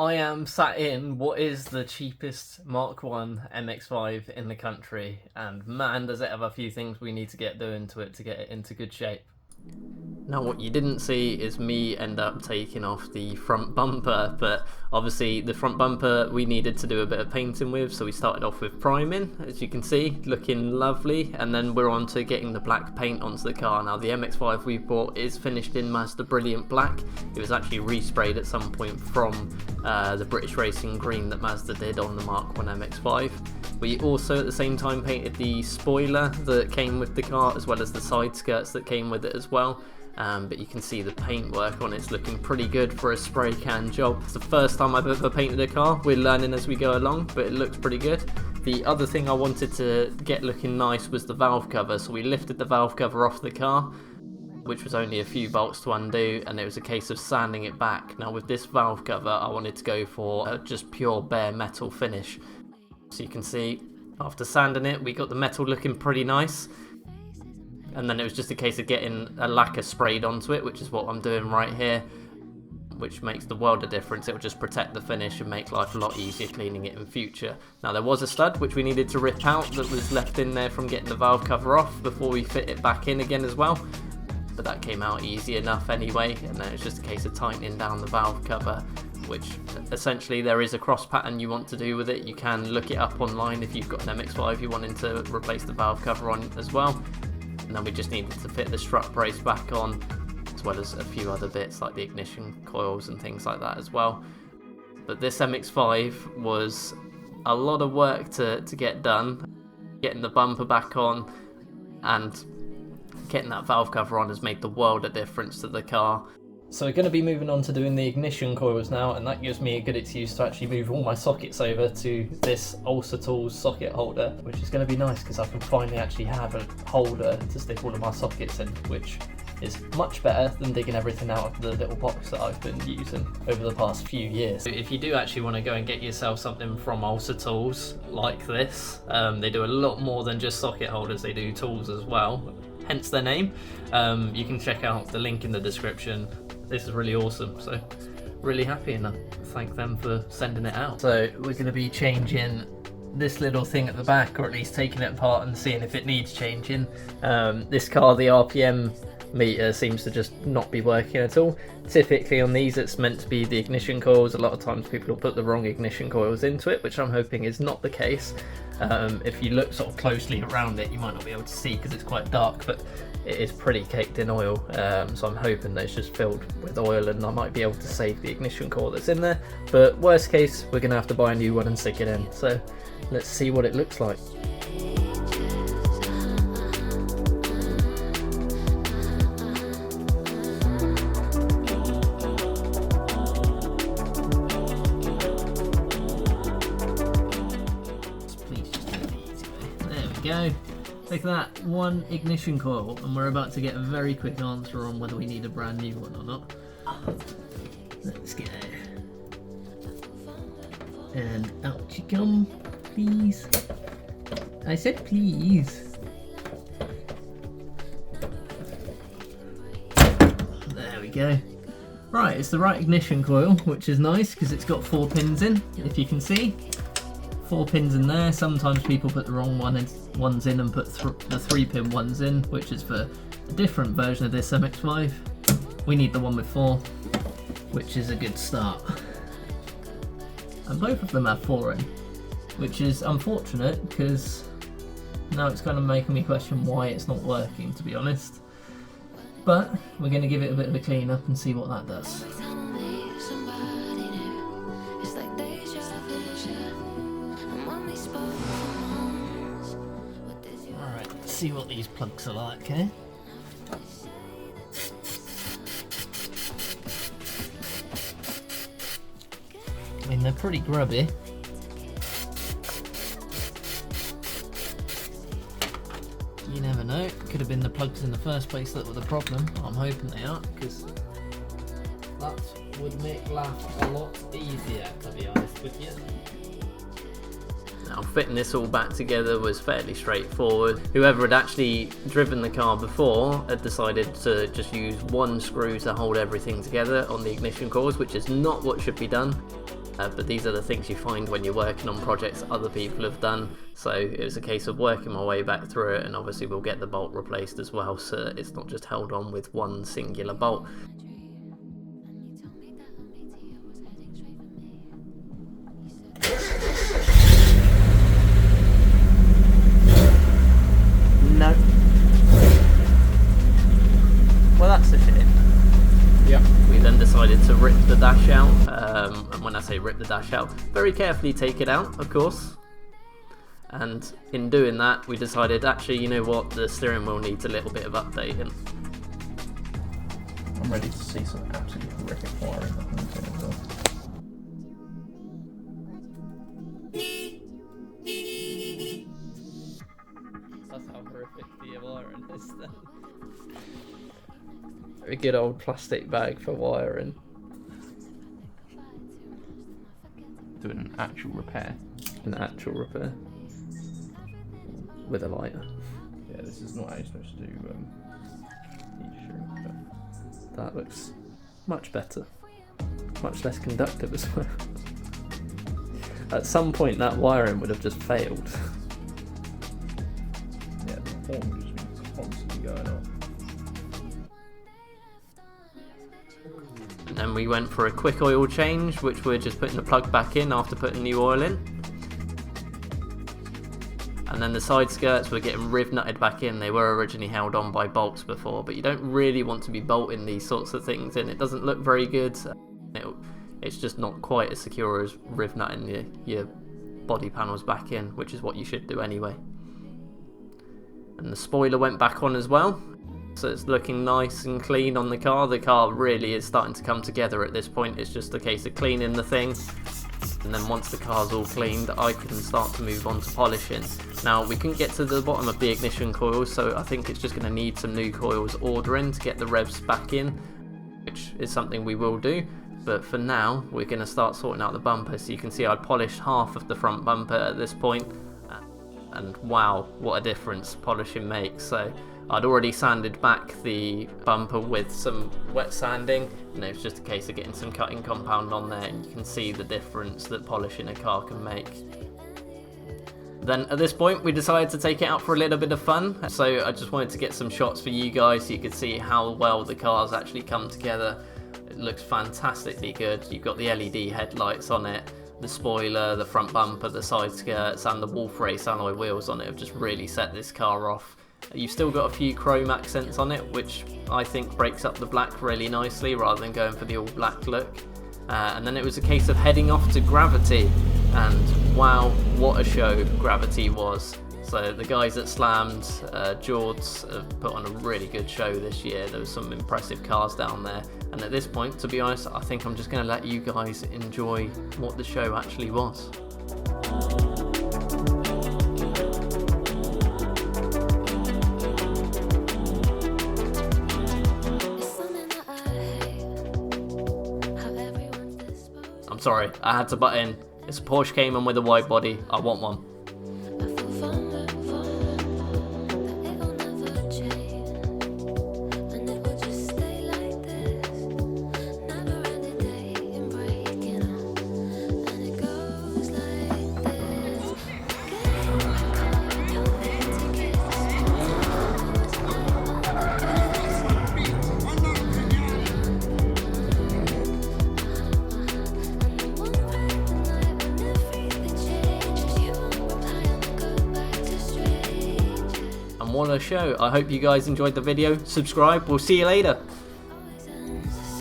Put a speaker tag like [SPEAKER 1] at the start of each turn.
[SPEAKER 1] I am sat in what is the cheapest Mark 1 MX-5 in the country, and man does it have a few things we need to get doing to it to get it into good shape. Now what you didn't see is me end up taking off the front bumper, but obviously the front bumper we needed to do a bit of painting with, so we started off with priming, as you can see, looking lovely, and then we're on to getting the black paint onto the car. Now the MX-5 we bought is finished in Mazda Brilliant Black. It was actually resprayed at some point from the British Racing Green that Mazda did on the Mark 1 MX-5. We also at the same time painted the spoiler that came with the car, as well as the side skirts that came with it as well. But you can see the paintwork on it's looking pretty good for a spray can job. It's the first time I've ever painted a car. We're learning as we go along, but it looks pretty good. The other thing I wanted to get looking nice was the valve cover, so we lifted the valve cover off the car, which was only a few bolts to undo, and it was a case of sanding it back. Now with this valve cover I wanted to go for a just pure bare metal finish. So you can see after sanding it we got the metal looking pretty nice. And then it was just a case of getting a lacquer sprayed onto it, which is what I'm doing right here, which makes the world of difference. It will just protect the finish and make life a lot easier cleaning it in future. Now there was a stud which we needed to rip out that was left in there from getting the valve cover off before we fit it back in again as well. But that came out easy enough anyway, and then it's just a case of tightening down the valve cover, which essentially there is a cross pattern you want to do with it. You can look it up online if you've got an MX-5 you're wanting to replace the valve cover on as well. And then we just needed to fit the strut brace back on, as well as a few other bits like the ignition coils and things like that as well. But this MX-5 was a lot of work to get done. Getting the bumper back on and getting that valve cover on has made the world of difference to the car. So we're going to be moving on to doing the ignition coils now, and that gives me a good excuse to actually move all my sockets over to this Tools socket holder, which is going to be nice because I can finally actually have a holder to stick all of my sockets in, which is much better than digging everything out of the little box that I've been using over the past few years. If you do actually want to go and get yourself something from Tools like this, they do a lot more than just socket holders, they do tools as well, hence their name. You can check out the link in the description. This is really awesome, so really happy, and I thank them for sending it out. So we're going to be changing this little thing at the back, or at least taking it apart and seeing if it needs changing. This car, the RPM meter seems to just not be working at all. Typically on these it's meant to be the ignition coils. A lot of times people will put the wrong ignition coils into it, which I'm hoping is not the case. If you look sort of closely around it, you might not be able to see because it's quite dark, but it is pretty caked in oil, so I'm hoping that it's just filled with oil and I might be able to save the ignition coil that's in there. But worst case, we're going to have to buy a new one and stick it in, so let's see what it looks like. Go. Look at that, one ignition coil, and we're about to get a very quick answer on whether we need a brand new one or not. Let's go. And out you come, please. I said please. There we go. Right, it's the right ignition coil, which is nice because it's got 4 pins in, if you can see. 4 pins in there. Sometimes people put the wrong ones in and put the 3-pin ones in, which is for a different version of this MX-5. We need the one with 4, which is a good start. And both of them have 4 in, which is unfortunate because now it's kind of making me question why it's not working, to be honest. But we're going to give it a bit of a clean up and see what that does. See what these plugs are like, eh? I mean, they're pretty grubby. You never know, could have been the plugs in the first place that were the problem. I'm hoping they aren't, because that would make life a lot easier, to be honest with you. Now fitting this all back together was fairly straightforward. Whoever had actually driven the car before had decided to just use one screw to hold everything together on the ignition coils, which is not what should be done. But these are the things you find when you're working on projects other people have done. So it was a case of working my way back through it, and obviously we'll get the bolt replaced as well, so it's not just held on with one singular bolt. No. Well, that's a shame.
[SPEAKER 2] Yeah.
[SPEAKER 1] We then decided to rip the dash out, and when I say rip the dash out, very carefully take it out, of course. And in doing that, we decided, actually, you know what, the steering wheel needs a little bit of updating.
[SPEAKER 2] I'm ready to see some absolutely horrific wiring happening to it as well.
[SPEAKER 1] That's how horrific the wiring is then. A good old plastic bag for wiring.
[SPEAKER 2] Doing an actual repair.
[SPEAKER 1] An actual repair. With a lighter.
[SPEAKER 2] Yeah, this is not how you're supposed to do heat shrink, but
[SPEAKER 1] That looks much better. Much less conductive as well. At some point that wiring would have just failed.
[SPEAKER 2] yeah, the horn would just be constantly going off.
[SPEAKER 1] And then we went for a quick oil change, which we're just putting the plug back in after putting new oil in. And then the side skirts were getting riv nutted back in. They were originally held on by bolts before, but you don't really want to be bolting these sorts of things in. It doesn't look very good. It's just not quite as secure as riv nutting your body panels back in, which is what you should do anyway. And the spoiler went back on as well. So it's looking nice and clean on the car. The car really is starting to come together at this point. It's just a case of cleaning the thing. And then once the car's all cleaned, I can start to move on to polishing. Now, we couldn't get to the bottom of the ignition coils, so I think it's just going to need some new coils ordering to get the revs back in, which is something we will do. But for now, we're going to start sorting out the bumper. So you can see I polished half of the front bumper at this point, and wow, what a difference polishing makes. So I'd already sanded back the bumper with some wet sanding, and it's just a case of getting some cutting compound on there, and you can see the difference that polishing a car can make. Then at this point we decided to take it out for a little bit of fun, so I just wanted to get some shots for you guys so you could see how well the car's actually come together. It looks fantastically good. You've got the LED headlights on it, the spoiler, the front bumper, the side skirts, and the Wolf Race alloy wheels on it have just really set this car off. You've still got a few chrome accents on it, which I think breaks up the black really nicely rather than going for the all black look. And then it was a case of heading off to Gravity, and wow, what a show Gravity was. So the guys at Slammed, Jords, have put on a really good show this year. There was some impressive cars down there, and at this point, to be honest, I think I'm just going to let you guys enjoy what the show actually was. Sorry, I had to butt in. It's a Porsche Cayman with a wide body. I want one. What a show. I hope you guys enjoyed the video. Subscribe. We'll see you later.